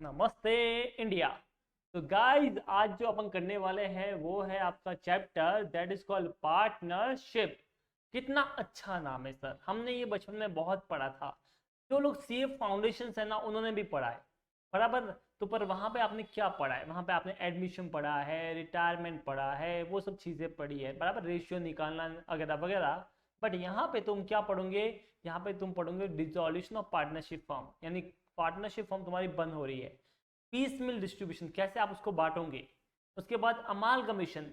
नमस्ते इंडिया। तो गाइस आज जो अपन करने वाले हैं वो है आपका chapter that is called partnership. कितना अच्छा नाम है सर, हमने ये बचपन में बहुत पढ़ा था। जो लोग सीए फाउंडेशन है ना उन्होंने भी पढ़ा है बराबर। तो पर वहां पे आपने क्या पढ़ा है? वहां पे आपने एडमिशन पढ़ा है, रिटायरमेंट पढ़ा है, वो सब चीजें पढ़ी है बराबर, रेशियो निकालना वगैरह वगैरह। बट यहाँ पे तुम क्या पढ़ोगे? यहाँ पे तुम पढ़ोगे डिसॉल्यूशन ऑफ पार्टनरशिप फॉर्म, यानी पार्टनरशिप फॉर्म तुम्हारी बंद हो रही है। पीस मिल डिस्ट्रीब्यूशन कैसे आप उसको बांटोगे। उसके बाद अमालगमेशन,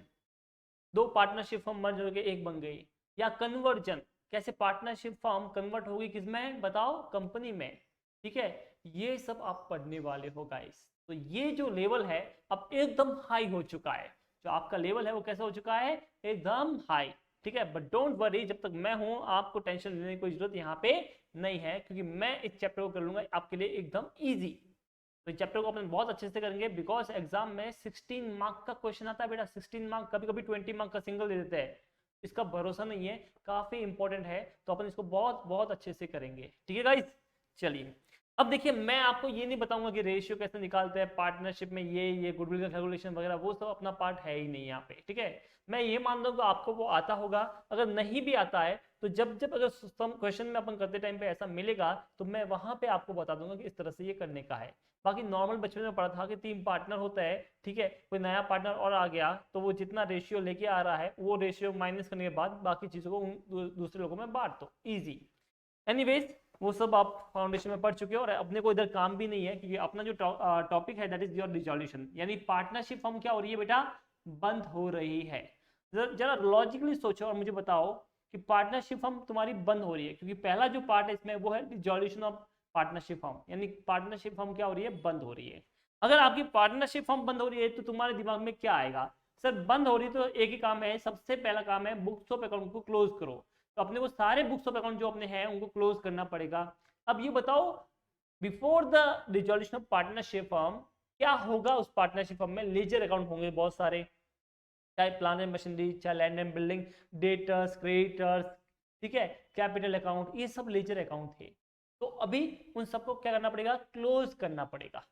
दो पार्टनरशिप फर्म मर्ज होकर एक बन गई। या कन्वर्जन, कैसे पार्टनरशिप फर्म कन्वर्ट होगी किसमें बताओ, कंपनी में। ठीक है, ये सब आप पढ़ने वाले हो गाइस। तो ये जो लेवल है अब एकदम हाई हो चुका है। जो आपका लेवल है वो कैसा हो चुका है? एकदम हाई। ठीक है, बट डोंट वरी, जब तक मैं हूं आपको टेंशन लेने की कोई जरूरत यहाँ पे नहीं है, क्योंकि मैं इस चैप्टर को कर लूंगा आपके लिए एकदम ईजी। तो चैप्टर को अपन बहुत अच्छे से करेंगे बिकॉज एग्जाम में 16 मार्क का क्वेश्चन आता है बेटा। 16 मार्क, कभी कभी 20 मार्क का सिंगल दे देते हैं। इसका भरोसा नहीं है, काफी इंपॉर्टेंट है। तो अपन इसको बहुत बहुत अच्छे से करेंगे। ठीक है गाइस, चलिए। अब देखिए, मैं आपको ये नहीं बताऊंगा कि रेशियो कैसे निकालते हैं पार्टनरशिप में, ये गुडविल का कैलकुलेशन वगैरह वो सब अपना पार्ट है ही नहीं यहाँ पे। ठीक है, मैं ये मान लूंगा आपको वो आता होगा। अगर नहीं भी आता है तो जब जब अगर क्वेश्चन में अपन करते टाइम पे ऐसा मिलेगा तो मैं वहां पे आपको बता दूंगा कि इस तरह से ये करने का है। बाकी नॉर्मल बचपन में पढ़ा था कि 3 पार्टनर होता है। ठीक है, कोई नया पार्टनर और आ गया तो वो जितना रेशियो लेके आ रहा है वो रेशियो माइनस करने के बाद बाकी चीजों को दूसरे लोगों में बांट दो, इजी। एनीवेज, वो सब आप फाउंडेशन में पढ़ चुके हो और अपने को इधर काम भी नहीं है, क्योंकि अपना जो टॉपिक है दैट इज योर डिसॉल्यूशन, यानी पार्टनरशिप फॉर्म क्या हो रही है बेटा? बंद हो रही है। जरा लॉजिकली सोचो और मुझे बताओ कि पार्टनरशिप फॉर्म तुम्हारी बंद हो रही है, क्योंकि पहला जो पार्ट है इसमें वो है डिसॉल्यूशन ऑफ पार्टनरशिप फॉर्म, यानी पार्टनरशिप फॉर्म क्या हो रही है? बंद हो रही है। अगर आपकी पार्टनरशिप फॉर्म बंद हो रही है तो तुम्हारे दिमाग में क्या आएगा? सर बंद हो रही है तो एक ही काम है, सबसे पहला काम है बुक्स ऑफ अकाउंट को क्लोज करो। तो अपने को सारे बुक्स ऑफ अकाउंट जो अपने हैं उनको क्लोज करना पड़ेगा। अब ये बताओ, before the dissolution of partnership firm क्या होगा? उस पार्टनरशिप फर्म में लेजर अकाउंट होंगे बहुत सारे, चाहे प्लांट एंड मशीनरी, चाहे land and building, debtors, creditors. ठीक है, कैपिटल अकाउंट, ये सब लेजर अकाउंट थे। तो अभी उन सबको क्या करना पड़ेगा? क्लोज करना पड़ेगा।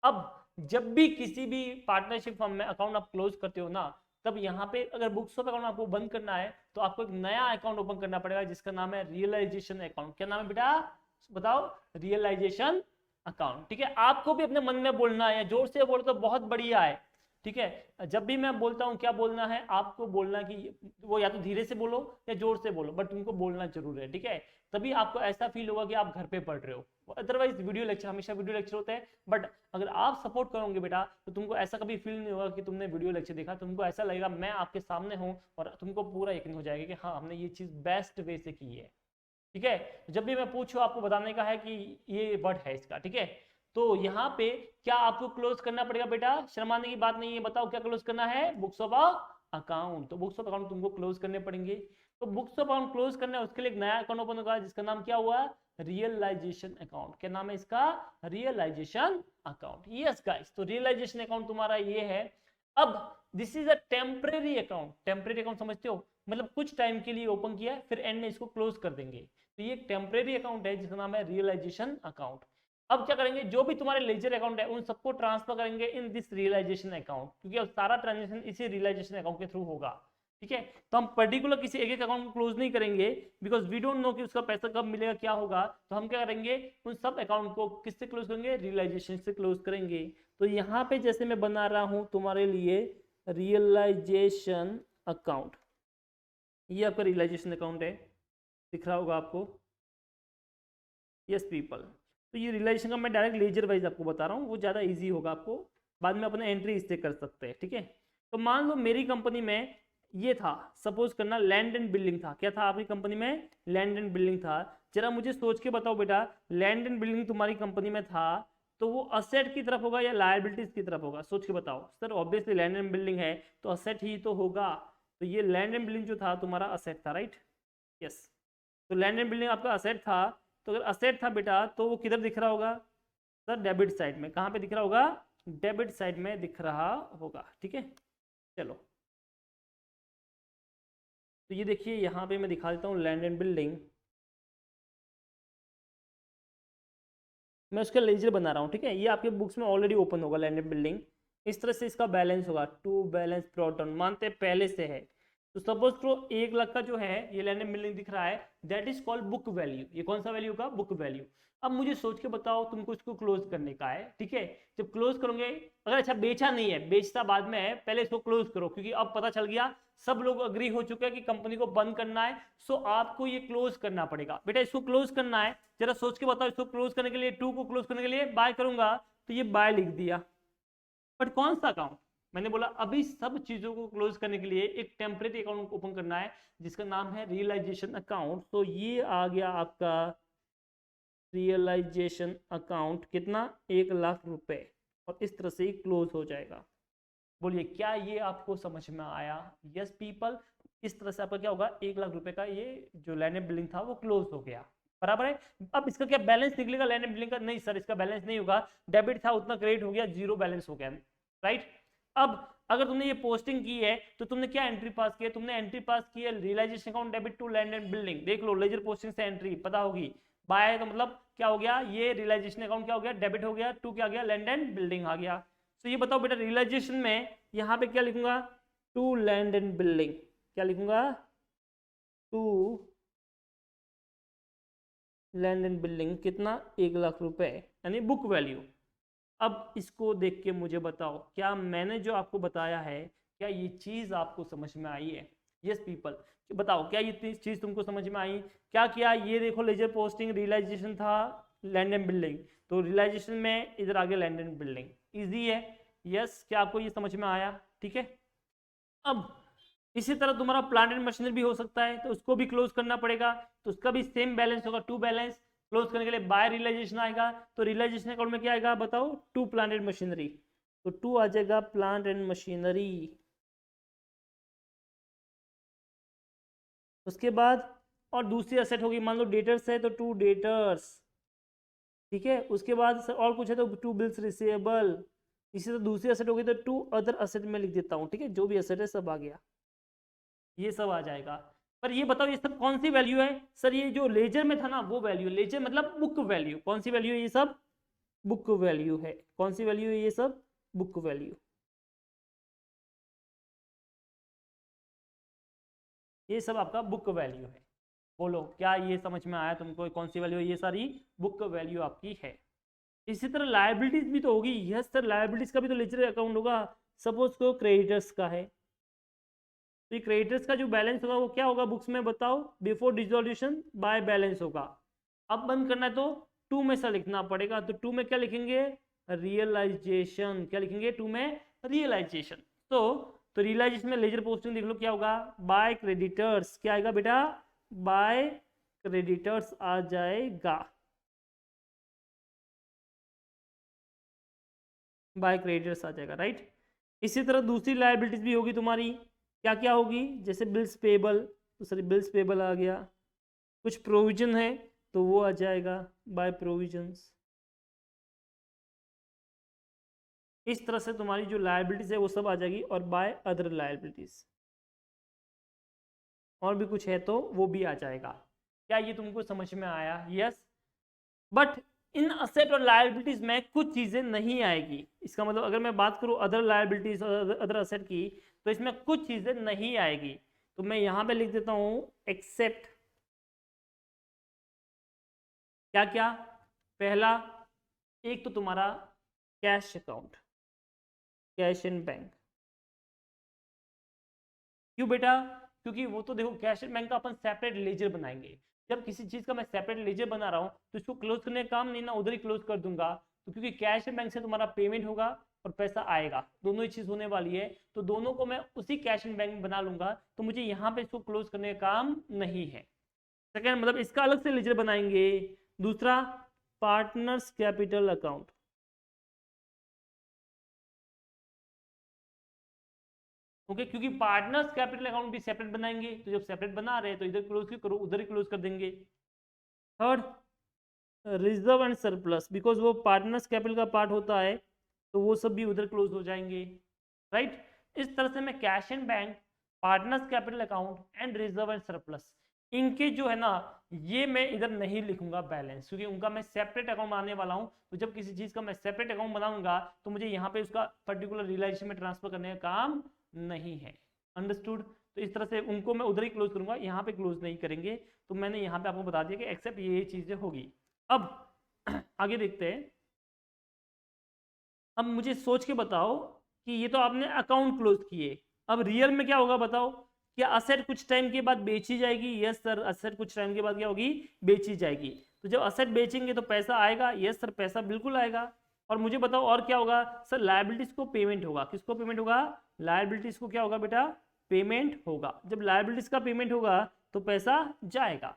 अब जब भी किसी भी पार्टनरशिप फर्म में अकाउंट आप क्लोज करते हो ना, तब यहाँ पे अगर बुक्स ऑफ अकाउंट आपको बंद करना है तो आपको एक नया अकाउंट ओपन करना पड़ेगा जिसका नाम है रियलाइजेशन अकाउंट। क्या नाम है बेटा? बताओ। Realisation account. ठीक है, आपको भी अपने मन में बोलना है, जोर से बोलो तो बहुत बढ़िया है। ठीक है, जब भी मैं बोलता हूँ क्या बोलना है आपको, बोलना कि वो या तो धीरे से बोलो या जोर से बोलो, बट तुमको बोलना जरूर है। ठीक है, तभी आपको ऐसा फील होगा कि आप घर पे पढ़ रहे हो। अदरवाइज वीडियो लेक्चर हमेशा वीडियो लेक्चर होते हैं, बट अगर आप सपोर्ट करोगे बेटा तो तुमको ऐसा कभी फील नहीं होगा कि तुमने वीडियो लेक्चर देखा। तुमको ऐसा लगेगा मैं आपके सामने हूँ और तुमको पूरा यकीन हो जाएगा कि हाँ हमने ये चीज़ बेस्ट वे से की है। ठीक है, जब भी मैं पूछूं आपको बताने का है कि ये वर्ड है इसका। ठीक है, तो यहाँ पे क्या आपको क्लोज करना पड़ेगा बेटा? शर्माने की बात नहीं है, बताओ क्या क्लोज करना है? Books of account. तो बुक्स ऑफ अकाउंट तुमको क्लोज करने पड़ेंगे। तो बुक्स ऑफ अकाउंट क्लोज करना है, उसके लिए एक नया अकाउंट ओपन होगा जिसका नाम क्या हुआ? Realisation account. क्या नाम है इसका? Realisation account. यस गाइस, तो रियलाइजेशन अकाउंट तुम्हारा ये है। अब this is a temporary account. Temporary account समझते हो? मतलब कुछ टाइम के लिए ओपन किया है, फिर एंड में इसको क्लोज कर देंगे। तो ये एक टेम्परेरी अकाउंट है जिसका नाम है रियलाइजेशन अकाउंट। अब क्या करेंगे, जो भी तुम्हारे लेजर अकाउंट है उन सबको ट्रांसफर करेंगे इन दिस रियलाइजेशन अकाउंट, क्योंकि अब सारा ट्रांजेक्शन इसी रियलाइजेशन अकाउंट के थ्रू होगा। ठीक है, तो हम पर्टिकुलर किसी एक एक अकाउंट को क्लोज नहीं करेंगे, बिकॉज वी डोंट नो कि उसका पैसा कब मिलेगा क्या होगा। तो हम क्या करेंगे, उन सब अकाउंट को किससे क्लोज करेंगे? रियलाइजेशन से क्लोज करेंगे। तो यहाँ पे जैसे मैं बना रहा हूं तुम्हारे लिए रियलाइजेशन अकाउंट, ये आपका रियलाइजेशन अकाउंट है, दिख रहा होगा आपको। यस पीपल, तो ये रियलाइजेशन का मैं डायरेक्ट लेजर वाइज आपको बता रहा हूँ, वो ज़्यादा इजी होगा आपको। बाद में अपने एंट्री इससे कर सकते हैं। ठीक है, तो मान लो मेरी कंपनी में ये था, सपोज करना लैंड एंड बिल्डिंग था। क्या था आपकी कंपनी में? लैंड एंड बिल्डिंग था। जरा मुझे सोच के बताओ बेटा, लैंड एंड बिल्डिंग तुम्हारी कंपनी में था तो वो असेट की तरफ होगा या लायबिलिटीज की तरफ होगा? सोच के बताओ। Sir obviously land and building है तो असेट ही तो होगा। तो ये लैंड एंड बिल्डिंग जो था तुम्हारा असेट था, राइट? यस, तो लैंड एंड बिल्डिंग आपका असेट था। तो अगर असेट था बेटा तो वो किधर दिख रहा होगा? सर डेबिट साइड में। कहाँ पे दिख रहा होगा? डेबिट साइड में दिख रहा होगा। ठीक है, चलो। तो ये देखिए यहाँ पे मैं दिखा देता हूँ लैंड एंड बिल्डिंग। मैं उसका लेजर बना रहा हूँ, ठीक है। ये आपके बुक्स में ऑलरेडी ओपन होगा लैंड एंड बिल्डिंग। इस तरह से इसका बैलेंस होगा, टू बैलेंस ब्रॉट डाउन, मानते हैं पहले से है। तो सपोज तो 1 लाख का जो है ये लैंड एंड बिल्डिंग दिख रहा है, that is called book value. ये कौन सा वैल्यू का? Book value. अब मुझे सोच के बताओ, तुमको इसको क्लोज करने का है, ठीक है। जब क्लोज करोगे, अगर अच्छा बेचा नहीं है, बेचता बाद में है, पहले इसको क्लोज करो, क्योंकि अब पता चल गया, सब लोग अग्री हो चुके हैं कि कंपनी को बंद करना है। सो आपको ये क्लोज करना पड़ेगा। बेटा इसको क्लोज करना है, जरा सोच के बताओ। इसको क्लोज करने के लिए, टू को क्लोज करने के लिए बाय करूंगा, तो ये बाय लिख दिया। बट कौन सा अकाउंट? मैंने बोला अभी सब चीजों को क्लोज करने के लिए एक टेम्परेरी अकाउंट ओपन करना है, जिसका नाम है रियलाइजेशन अकाउंट। तो ये आ गया आपका रियलाइजेशन अकाउंट, कितना? 1 लाख रुपए। और इस तरह से ही क्लोज हो जाएगा। बोलिए क्या ये आपको समझ में आया? Yes people. इस तरह से आपका क्या होगा, 1 लाख रुपए का ये जो लैंड एंड बिल्डिंग था वो क्लोज हो गया, बराबर है। अब इसका क्या बैलेंस निकलेगा लैंड एंड बिल्डिंग का? नहीं सर, इसका बैलेंस नहीं होगा। डेबिट था उतना क्रेडिट हो गया, जीरो बैलेंस हो गया, राइट। अब अगर तुमने ये पोस्टिंग की है तो तुमने क्या एंट्री पास की है? तुमने एंट्री पास की है realisation account debit to land and building. देख लो लेजर पोस्टिंग से एंट्री पता होगी। बाय तो मतलब क्या हो गया, ये रियलाइजेशन अकाउंट क्या हो गया, डेबिट हो गया। टू क्या आ गया, लैंड एंड बिल्डिंग आ गया। तो ये बताओ बेटा, रियलाइजेशन में यहाँ पे क्या लिखूंगा? To land and building. क्या लिखूंगा? टू लैंड एंड बिल्डिंग, कितना? 1 लाख रुपए, यानी बुक वैल्यू। अब इसको देख के मुझे बताओ, क्या मैंने जो आपको बताया है, क्या ये चीज आपको समझ में आई है? यस पीपल, बताओ क्या ये चीज तुमको समझ में आई? क्या किया, ये देखो लेजर पोस्टिंग, रियलाइजेशन था, लैंड एंड बिल्डिंग। तो रियलाइजेशन में इधर आगे लैंड एंड बिल्डिंग, इजी है। यस, क्या आपको ये समझ में आया? ठीक है। अब इसी तरह तुम्हारा प्लांट एंड मशीनरी भी हो सकता है, तो उसको भी क्लोज करना पड़ेगा। तो उसका भी सेम बैलेंस होगा, टू बैलेंस। क्लोज करने के लिए बाय रियलाइजेशन आएगा। तो रियलाइजेशन अकाउंट में क्या आएगा बताओ? To plant and machinery. तो टू आ जाएगा प्लांट एंड मशीनरी। उसके बाद और दूसरी असेट होगी, मान लो डेटर्स है तो टू डेटर्स, ठीक है। उसके बाद और कुछ है तो टू बिल्स रिसीवेबल। इसी तरह दूसरी असेट होगी तो टू अदर असेट में लिख देता हूँ, ठीक है। जो भी असेट है सब आ गया, ये सब आ जाएगा। पर ये बताओ ये सब कौन सी वैल्यू है? सर ये जो लेजर में था ना वो वैल्यू, लेजर मतलब बुक वैल्यू। कौन सी वैल्यू है ये सब? बुक वैल्यू है। कौन सी वैल्यू है ये सब? Book value. ये सब आपका बुक वैल्यू है। बोलो क्या ये समझ में आया तुमको? कौन सी वैल्यू है? ये सारी बुक वैल्यू आपकी है। इसी तरह लायबिलिटीज भी तो होगी। यस सर, लायबिलिटीज का भी तो लेजर अकाउंट होगा। सपोज को क्रेडिटर्स का है, तो ये क्रेडिटर्स का जो बैलेंस होगा वो क्या होगा बुक्स में बताओ? बिफोर डिसोल्यूशन बाय बैलेंस होगा। अब बंद करना है तो टू में से लिखना पड़ेगा। तो टू में क्या लिखेंगे? रियलाइजेशन। क्या लिखेंगे टू में? रियलाइजेशन। तो रियलाइजेशन में लेजर पोस्टिंग देख लो क्या होगा, बाय क्रेडिटर्स। क्या आएगा बेटा? बाय क्रेडिटर्स आ जाएगा। बाय क्रेडिटर्स आ जाएगा, राइट। इसी तरह दूसरी लायबिलिटीज भी होगी तुम्हारी। क्या क्या होगी? जैसे बिल्स पेबल, तो सॉरी बिल्स पेबल आ गया। कुछ प्रोविजन है तो वो आ जाएगा बाय प्रोविजंस। इस तरह से तुम्हारी जो लायबिलिटीज है वो सब आ जाएगी, और बाय अदर लायबिलिटीज और भी कुछ है तो वो भी आ जाएगा। क्या ये तुमको समझ में आया? यस। बट इन असेट और लायबिलिटीज में कुछ चीजें नहीं आएगी। इसका मतलब अगर मैं बात करूं अदर लायबिलिटीज और अदर असेट की, तो इसमें कुछ चीजें नहीं आएगी। तो मैं यहां पे लिख देता हूं एक्सेप्ट। क्या क्या? पहला, एक तो तुम्हारा cash account, cash in bank. क्यों बेटा? क्योंकि वो तो देखो कैश इन बैंक का अपन सेपरेट लेजर बनाएंगे। जब किसी चीज का मैं सेपरेट लेजर बना रहा हूं तो इसको क्लोज करने का काम नहीं ना, उधर ही क्लोज कर दूंगा। तो क्योंकि कैश इन बैंक से तुम्हारा पेमेंट होगा और पैसा आएगा, दोनों ही चीज होने वाली है। तो दोनों को मैं उसी कैश इन बैंक में बना लूंगा, तो मुझे यहाँ पे इसको क्लोज करने का काम नहीं है। सेकेंड मतलब इसका अलग से लेजर बनाएंगे। दूसरा, पार्टनर्स कैपिटल अकाउंट। ओके, क्योंकि पार्टनर्स कैपिटल अकाउंट भी सेपरेट बनाएंगे, तो जब सेपरेट बना रहे हैं तो इधर क्लोज क्यों करो, उधर ही क्लोज कर देंगे। Third, reserve and surplus, because वो पार्टनर्स कैपिटल का पार्ट होता है, तो वो सब भी उधर क्लोज हो जाएंगे, राइट। इस तरह से मैं cash and bank, partners capital account and reserve and surplus, इनके जो है ना, ये मैं इधर नहीं लिखूंगा बैलेंस, क्योंकि उनका मैं सेपरेट अकाउंट बनाने वाला हूं। तो जब किसी चीज का मैं सेपरेट अकाउंट बनाऊंगा तो मुझे यहाँ पे उसका पर्टिकुलर रियलाइजेशन में ट्रांसफर करने का काम नहीं है। अंडरस्टूड? तो इस तरह से उनको मैं उधर ही क्लोज करूंगा, यहाँ पे क्लोज नहीं करेंगे। तो मैंने यहाँ पे आपको बता दिया कि एक्सेप्ट ये चीजें होगी। अब आगे देखते हैं। अब मुझे सोच के बताओ कि ये तो आपने अकाउंट क्लोज किए, अब रियल में क्या होगा बताओ। क्या असेट कुछ टाइम के बाद बेची जाएगी? यस सर, असेट कुछ टाइम के बाद क्या होगी? बेची जाएगी। तो जब असेट बेचेंगे तो पैसा आएगा? यस सर, पैसा बिल्कुल आएगा। और मुझे बताओ और क्या होगा? सर लायबिलिटीज को पेमेंट होगा। किसको पेमेंट होगा? लायबिलिटीज को क्या होगा बेटा? पेमेंट होगा। जब लायबिलिटीज का पेमेंट होगा तो पैसा जाएगा।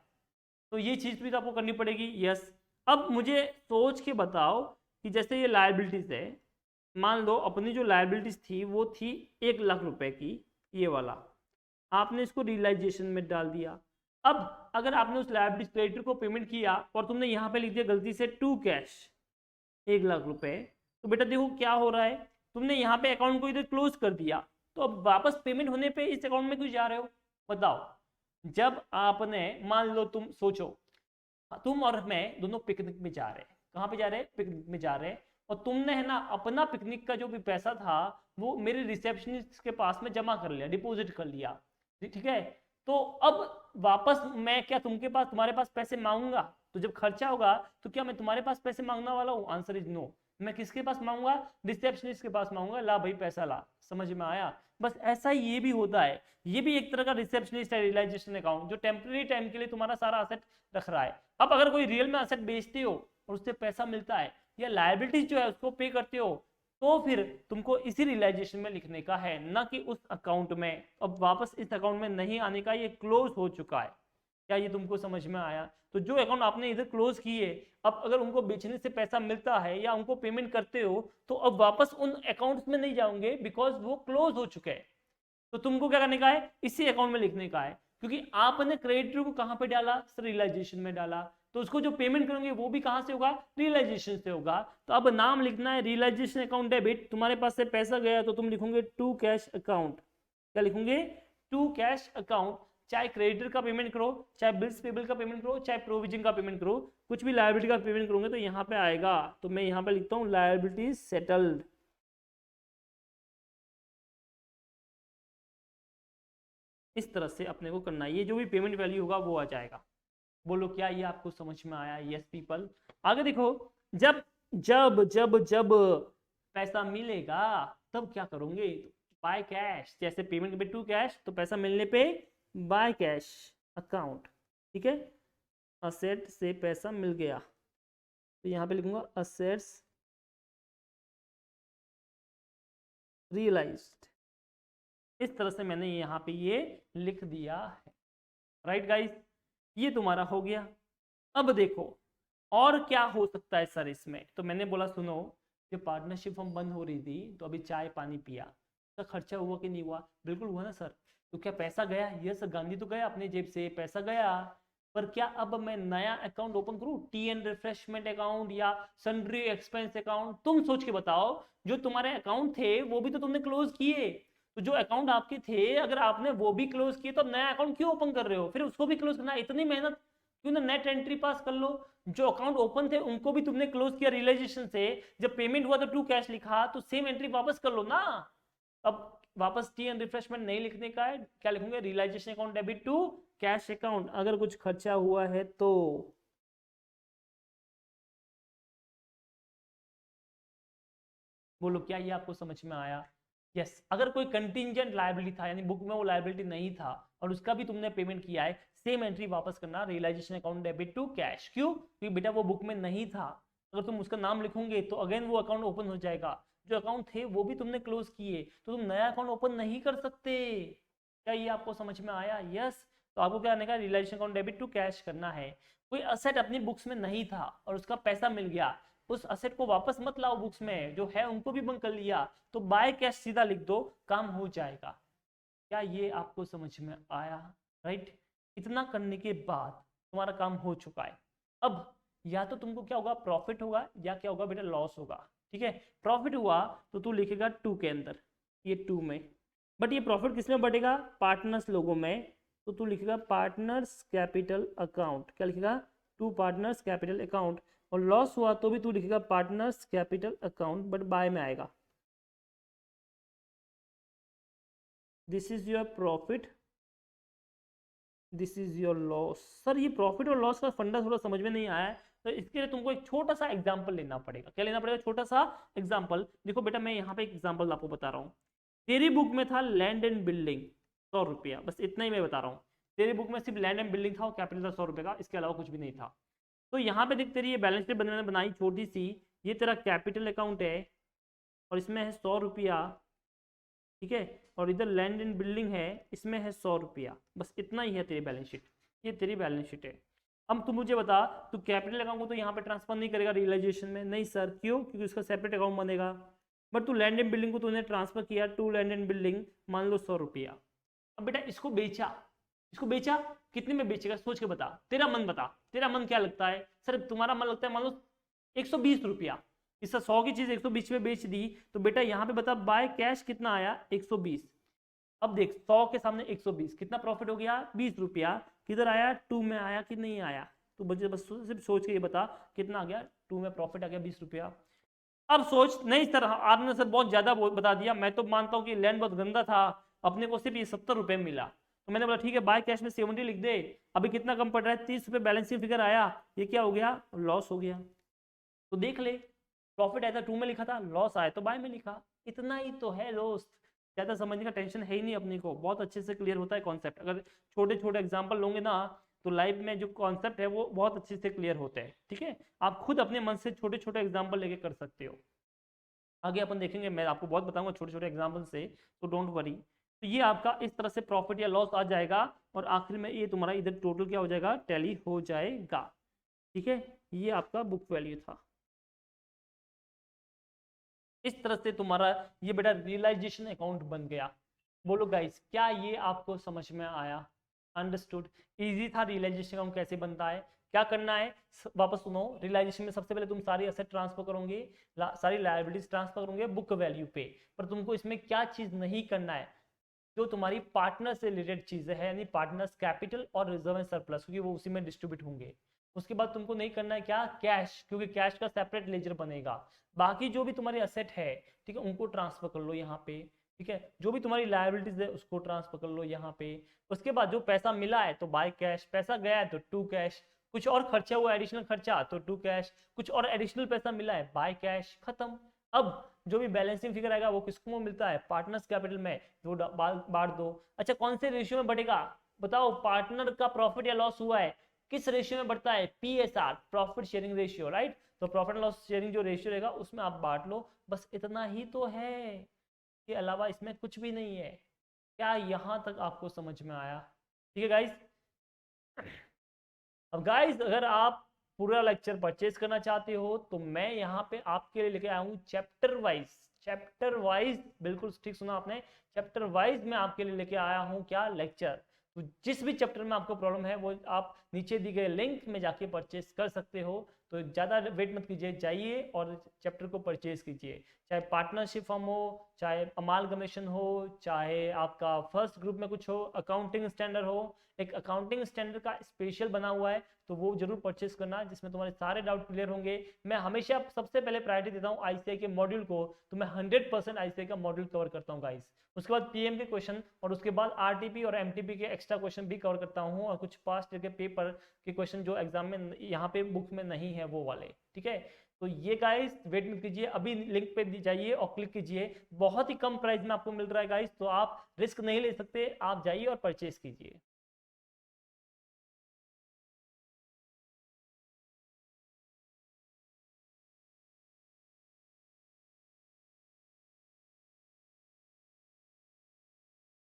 तो ये चीज भी तो आपको करनी पड़ेगी। यस। अब मुझे सोच के बताओ कि जैसे ये लायबिलिटीज है, मान लो अपनी जो लायबिलिटीज थी वो थी 1 लाख रुपए की, ये वाला आपने इसको रियलाइजेशन में डाल दिया। अब अगर आपने उस लायबिलिटी क्रेडिटर को पेमेंट किया और तुमने यहाँ पे लिख दिया गलती से टू कैश 1 लाख रुपए, तो बेटा देखो क्या हो रहा है, तुमने यहाँ पे अकाउंट को इधर क्लोज कर दिया। तो अब वापस पेमेंट होने पे इस अकाउंट में क्यों जा रहे हो बताओ। जब आपने मान लो, तुम सोचो तुम और मैं दोनों पिकनिक में जा रहे हैं। कहाँ पे जा रहे हैं? पिकनिक में जा रहे हैं। और तुमने है ना अपना पिकनिक का जो भी पैसा था वो मेरे रिसेप्शनिस्ट के पास में जमा कर लिया, डिपॉजिट कर लिया। ठीक है। तो अब वापस मैं क्या तुमके पास तुम्हारे पास पैसे मांगूंगा? तो जब खर्चा होगा तो क्या मैं तुम्हारे पास पैसे मांगने वाला हूँ? Answer is no. मैं किसके पास मांगूंगा? रिसेप्शनिस्ट के पास मांगूंगा, ला भाई पैसा ला। समझ में आया? बस ऐसा ही ये भी होता है। ये भी एक तरह का रिसेप्शनिस्ट है, रियलाइजेशन अकाउंट, जो टेम्पररी टाइम के लिए तुम्हारा सारा असेट रख रहा है। अब अगर कोई रियल में असेट बेचते हो और उससे पैसा मिलता है या लायबिलिटीज जो है उसको पे करते हो, तो फिर तुमको इसी रियलाइजेशन में लिखने का है, ना कि उस अकाउंट में। अब वापस इस अकाउंट में नहीं आने का, ये क्लोज हो चुका है। क्या ये तुमको समझ में आया? तो जो अकाउंट आपने इधर क्लोज किए, अब अगर उनको बेचने से पैसा मिलता है या उनको पेमेंट करते हो तो अब वापस उन अकाउंट्स में नहीं जाओगे, बिकॉज वो क्लोज हो चुके हैं। तो तुमको क्या करने का है? इसी अकाउंट में लिखने का है, क्योंकि आपने क्रेडिटर को कहां पे डाला? रियलाइजेशन में डाला। तो उसको जो पेमेंट करोगे वो भी कहां से होगा? रियलाइजेशन से होगा। तो अब नाम लिखना है रियलाइजेशन अकाउंट डेबिट। तुम्हारे पास से पैसा गया तो तुम लिखोगे टू कैश अकाउंट। क्या लिखोगे? To cash account. चाहे क्रेडिटर का पेमेंट करो, चाहे बिल्स पेबल का पेमेंट करो, चाहे प्रोविजन का पेमेंट करो, कुछ भी लायबिलिटी का पेमेंट करोगे तो यहाँ पे आएगा। तो मैं यहाँ पे लिखता हूँ लायबिलिटीज सेटल्ड। इस तरह से अपने को करना है, ये जो भी पेमेंट वैल्यू होगा वो आ जाएगा। बोलो क्या ये आपको समझ में आया? Yes people. आगे देखो, जब जब जब जब पैसा मिलेगा तब क्या करोगे? By cash. जैसे पेमेंट पे टू कैश, तो पैसा मिलने पे बाय कैश अकाउंट। ठीक है। असेट से पैसा मिल गया तो यहाँ पे लिखूंगा असेट्स रियलाइज्ड। इस तरह से मैंने यहाँ पे ये लिख दिया है। राइट गाइस, ये तुम्हारा हो गया। अब देखो और क्या हो सकता है सर इसमें। तो मैंने बोला सुनो, जब पार्टनरशिप हम बंद हो रही थी तो अभी चाय पानी पिया, तो खर्चा हुआ कि नहीं हुआ? बिल्कुल हुआ ना सर। तो क्या पैसा गया? ये सर, गांधी तो गया अपने जेब से, पैसा गया। पर क्या अब मैं नया अकाउंट ओपन करूं, टी एंड रिफ्रेशमेंट अकाउंट या सन्ड्री एक्सपेंस अकाउंट? तुम सोच के बताओ, जो तुम्हारे अकाउंट थे वो भी तो तुमने क्लोज किए। तो जो अकाउंट आपके थे अगर आपने वो भी क्लोज किए तो नया अकाउंट क्यों ओपन कर रहे हो? फिर उसको भी क्लोज करना, इतनी मेहनत क्यों ना नेट एंट्री पास कर लो। जो अकाउंट ओपन थे उनको भी तुमने क्लोज किया रियलाइजेशन से, जब पेमेंट हुआ तो टू कैश लिखा, तो सेम एंट्री वापस कर लो ना। अब वापस टी एंड रिफ्रेशमेंट नहीं लिखने का है, क्या लिखूंगे? Realisation account debit to cash account. अगर कुछ खर्चा हुआ है तो बोलो क्या ये आपको समझ में आया? यस। अगर कोई कंटिंजेंट लायबिलिटी था, यानी बुक में वो लायबिलिटी नहीं था और उसका भी तुमने पेमेंट किया है, सेम एंट्री वापस करना, realisation account debit to cash. क्यों? क्योंकि बेटा वो बुक में नहीं था। अगर तुम उसका नाम लिखोगे तो अगेन वो अकाउंट ओपन हो जाएगा। जो अकाउंट थे वो भी तुमने क्लोज किए, तो तुम नया अकाउंट ओपन नहीं कर सकते। क्या ये आपको समझ में आया? यस। तो आपको क्या करने का? Realisation account debit to cash करना है। कोई असेट अपनी बुक्स में नहीं था और उसका पैसा मिल गया, उस असेट को वापस मत लाओ बुक्स में, जो है उनको भी बंद कर लिया, तो बाय कैश सीधा लिख दो, काम हो जाएगा। क्या ये आपको समझ में आया? राइट। इतना करने के बाद तुम्हारा काम हो चुका है। अब या तो तुमको क्या होगा? प्रॉफिट होगा, या क्या होगा बेटा? लॉस होगा। ठीक है। प्रॉफिट हुआ तो तू लिखेगा टू के अंदर, ये टू में। बट ये प्रॉफिट किस में बढ़ेगा? पार्टनर्स लोगों में। तो तू लिखेगा पार्टनर्स कैपिटल अकाउंट, क्या लिखेगा, टू पार्टनर्स कैपिटल अकाउंट। और लॉस हुआ तो भी तू लिखेगा partners capital account, but by में आएगा। This is your profit, this is your loss. Sir ये प्रॉफिट और लॉस का फंडा थोड़ा समझ में नहीं आया है, तो इसके लिए तुमको एक छोटा सा एग्जांपल लेना पड़ेगा। क्या लेना पड़ेगा, छोटा सा एग्जांपल। देखो बेटा मैं यहाँ पे एक एग्जांपल आपको बता रहा हूँ। तेरी बुक में था लैंड एंड बिल्डिंग 100 रुपया, बस इतना ही मैं बता रहा हूँ। तेरी बुक में सिर्फ लैंड एंड बिल्डिंग था और कैपिटल था 100 रुपये का, इसके अलावा कुछ भी नहीं था। तो यहाँ पे देख तेरी ये बैलेंस शीट बनाई छोटी सी, ये तेरा कैपिटल अकाउंट है और इसमें है 100 रुपया, ठीक है। और इधर लैंड एंड बिल्डिंग है, इसमें है 100 रुपया, बस इतना ही है तेरी बैलेंस शीट। ये तेरी बैलेंस शीट है। अब तू मुझे बता, तू कैपिटल अकाउंट को तो यहाँ पे ट्रांसफर नहीं करेगा रियलाइजेशन में? नहीं सर, क्यों? क्योंकि उसका सेपरेट अकाउंट बनेगा। बट तू लैंड एंड बिल्डिंग को तूने ट्रांसफर किया, टू लैंड एंड बिल्डिंग, मान लो 100 रुपया। अब बेटा इसको बेचा, इसको बेचा, कितने में बेचेगा सोच के बता, तेरा मन बता, तेरा मन क्या लगता है? सर तुम्हारा मन लगता है मान लो 120 रुपया, इसका 100 की चीज 120 में बेच दी, तो बेटा यहाँ पे बता बाय कैश कितना आया, 120। अब देख 100 के सामने 120, कितना प्रॉफिट हो गया, 20 रुपया। किधर आया, 2 में आया कि नहीं आया? तो बच्चे बस सिर्फ सोच के ये बता कितना आ गया, 2 में प्रॉफिट आ गया 20 रुपया। अब सोच, नहीं सर आपने सर बहुत ज्यादा बता दिया, मैं तो मानता हूँ कि लैंड बहुत गंदा था, अपने को सिर्फ ये 70 रुपये मिला। तो मैंने बोला ठीक है बाय कैश में 70 लिख दे। अभी कितना कम पड़ रहा है, 30 रुपये बैलेंसिंग फिगर आया, ये क्या हो गया, लॉस हो गया। तो देख ले, प्रॉफिट आया था 2 में लिखा था, लॉस आया तो बाय में लिखा, इतना ही तो है दोस्त। ज्यादा समझने का टेंशन है ही नहीं अपने को, बहुत अच्छे से क्लियर होता है कॉन्सेप्ट। अगर छोटे छोटे एग्जाम्पल लोगे ना तो लाइफ में जो कॉन्सेप्ट है वो बहुत अच्छे से क्लियर होते हैं, ठीक है। आप खुद अपने मन से छोटे छोटे एग्जाम्पल लेके कर सकते हो। आगे अपन देखेंगे, मैं आपको बहुत बताऊंगा छोटे छोटे एग्जाम्पल से, तो डोंट वरी। तो ये आपका इस तरह से प्रॉफिट या लॉस आ जाएगा, और आखिर में ये तुम्हारा इधर टोटल क्या हो जाएगा, टैली हो जाएगा, ठीक है। ये आपका बुक वैल्यू था। इस तरह से तुम्हारा ये बेटा रियलाइजेशन अकाउंट बन गया। बोलो गाइस, क्या ये आपको समझ में आया, अंडरस्टूड? इजी था रियलाइजेशन अकाउंट कैसे बनता है। क्या करना है, वापस सुनो। रियलाइजेशन में सबसे पहले तुम सारी एसेट ट्रांसफर करोगे, सारी लायबिलिटीज ट्रांसफर करोगे बुक वैल्यू पे। पर तुमको इसमें क्या चीज नहीं करना है, जो तुम्हारी पार्टनर से रिलेटेड चीजें हैं, यानी पार्टनर्स कैपिटल और रिजर्व एंड सरप्लस, क्योंकि वो उसी में डिस्ट्रीब्यूट होंगे। उसके बाद तुमको नहीं करना है क्या, कैश, क्योंकि कैश का सेपरेट लेजर बनेगा। बाकी जो भी तुम्हारी असेट है, ठीक है, उनको ट्रांसफर कर लो यहाँ पे, ठीक है। जो भी तुम्हारी लायबिलिटीज है उसको ट्रांसफर कर लो यहाँ पे। उसके बाद जो पैसा मिला है तो बाय कैश, पैसा गया है तो टू कैश, कुछ और खर्चा हुआ एडिशनल खर्चा तो टू कैश, कुछ और एडिशनल पैसा मिला है बाय कैश, खत्म। अब जो भी बैलेंसिंग फिगर आएगा वो किसको मिलता है, पार्टनर्स कैपिटल में, वो बांट दो। अच्छा कौन से रेशियो में बढ़ेगा, बताओ। पार्टनर का प्रॉफिट या लॉस हुआ है, किस रेशियो में बढ़ता है, PSR, profit sharing ratio, right. तो प्रॉफिट लॉस शेयरिंग जो रेशियो रहेगा उसमें आप बांट लो, बस इतना ही तो है, के अलावा इसमें कुछ भी नहीं है। क्या यहां तक आपको समझ में आया? ठीक है गाइस। अब गाइस अगर आप पूरा लेक्चर परचेज करना चाहते हो तो मैं यहाँ पे आपके लिए लेके आया हूँ चैप्टर वाइज, चैप्टर वाइज, बिल्कुल ठीक सुना आपने, चैप्टर वाइज मैं आपके लिए लेके आया हूँ क्या, लेक्चर। तो जिस भी चैप्टर में आपको प्रॉब्लम है वो आप नीचे दी गए लिंक में जाके परचेज कर सकते हो। तो ज़्यादा वेट मत कीजिए, जाइए और चैप्टर को परचेज कीजिए। चाहे पार्टनरशिप फॉर्म हो, चाहे अमालगमेशन हो, चाहे आपका फर्स्ट ग्रुप में कुछ हो, अकाउंटिंग स्टैंडर्ड हो, एक अकाउंटिंग स्टैंडर्ड का स्पेशल बना हुआ है, तो वो जरूर परचेस करना, जिसमें तुम्हारे सारे डाउट क्लियर होंगे। मैं हमेशा सबसे पहले प्रायोरिटी देता हूँ ICAI के मॉड्यूल को, तो मैं 100% ICAI का मॉड्यूल कवर करता हूँ गाइस। उसके बाद PM के क्वेश्चन, और उसके बाद RTP और MTP के एक्स्ट्रा क्वेश्चन भी कवर करता हूँ, और कुछ पास्ट के पेपर के क्वेश्चन जो एग्जाम में यहाँ पे बुक में नहीं है वो वाले, ठीक है। तो ये गाइस वेट मत कीजिए, अभी लिंक पे जाइए और क्लिक कीजिए, बहुत ही कम प्राइस में आपको मिल रहा है गाइस, तो आप रिस्क नहीं ले सकते, आप जाइए और परचेज कीजिए।